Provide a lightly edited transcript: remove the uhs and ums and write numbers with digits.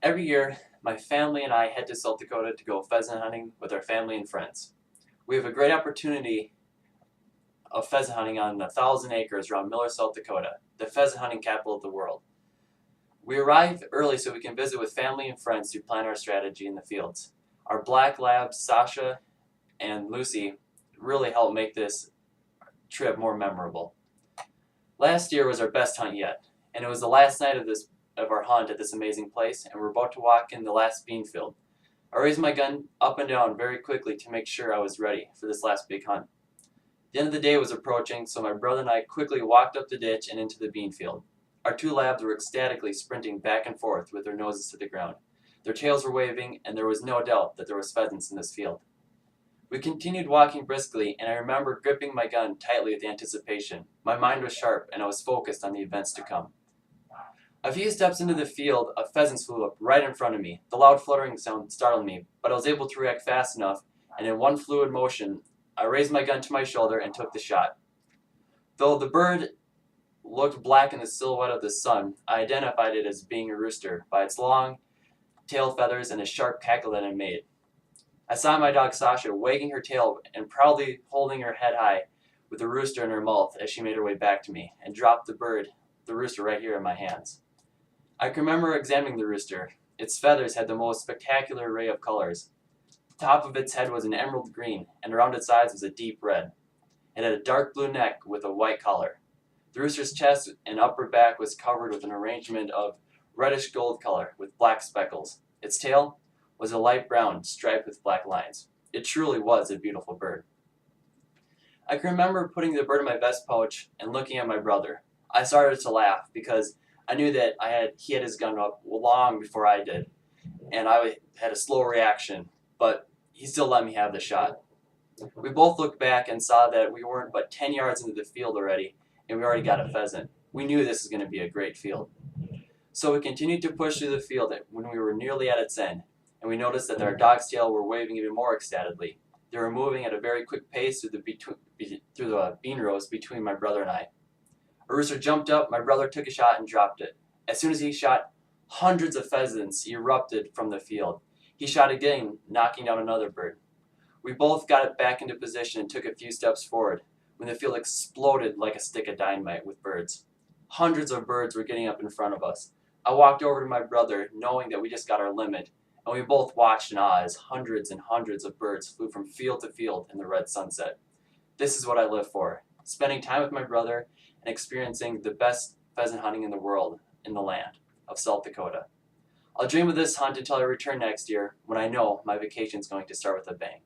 Every year, my family and I head to South Dakota to go pheasant hunting with our family and friends. We have a great opportunity of pheasant hunting on 1,000 acres around Miller, South Dakota, the pheasant hunting capital of the world. We arrive early so we can visit with family and friends to plan our strategy in the fields. Our black labs, Sasha and Lucy, really help make this trip more memorable. Last year was our best hunt yet, and it was the last night of our hunt at this amazing place, and we're about to walk in the last bean field. I raised my gun up and down very quickly to make sure I was ready for this last big hunt. The end of the day was approaching, so my brother and I quickly walked up the ditch and into the bean field. Our two labs were ecstatically sprinting back and forth with their noses to the ground. Their tails were waving, and there was no doubt that there was pheasants in this field. We continued walking briskly, and I remember gripping my gun tightly with anticipation. My mind was sharp, and I was focused on the events to come. A few steps into the field, a pheasant flew up right in front of me. The loud fluttering sound startled me, but I was able to react fast enough, and in one fluid motion, I raised my gun to my shoulder and took the shot. Though the bird looked black in the silhouette of the sun, I identified it as being a rooster by its long tail feathers and a sharp cackle that it made. I saw my dog Sasha wagging her tail and proudly holding her head high with the rooster in her mouth as she made her way back to me and dropped the rooster right here in my hands. I can remember examining the rooster. Its feathers had the most spectacular array of colors. The top of its head was an emerald green, and around its eyes was a deep red. It had a dark blue neck with a white collar. The rooster's chest and upper back was covered with an arrangement of reddish gold color with black speckles. Its tail was a light brown striped with black lines. It truly was a beautiful bird. I can remember putting the bird in my vest pouch and looking at my brother. I started to laugh because I knew that he had his gun up long before I did, and I had a slow reaction, but he still let me have the shot. We both looked back and saw that we weren't but 10 yards into the field already, and we already got a pheasant. We knew this was going to be a great field. So we continued to push through the field when we were nearly at its end, and we noticed that our dog's tail were waving even more ecstatically. They were moving at a very quick pace through the bean rows between my brother and I. A rooster jumped up, my brother took a shot and dropped it. As soon as he shot, hundreds of pheasants erupted from the field. He shot again, knocking down another bird. We both got it back into position and took a few steps forward when the field exploded like a stick of dynamite with birds. Hundreds of birds were getting up in front of us. I walked over to my brother, knowing that we just got our limit, and we both watched in awe as hundreds and hundreds of birds flew from field to field in the red sunset. This is what I live for, spending time with my brother and experiencing the best pheasant hunting in the world in the land of South Dakota. I'll dream of this hunt until I return next year when I know my vacation is going to start with a bang.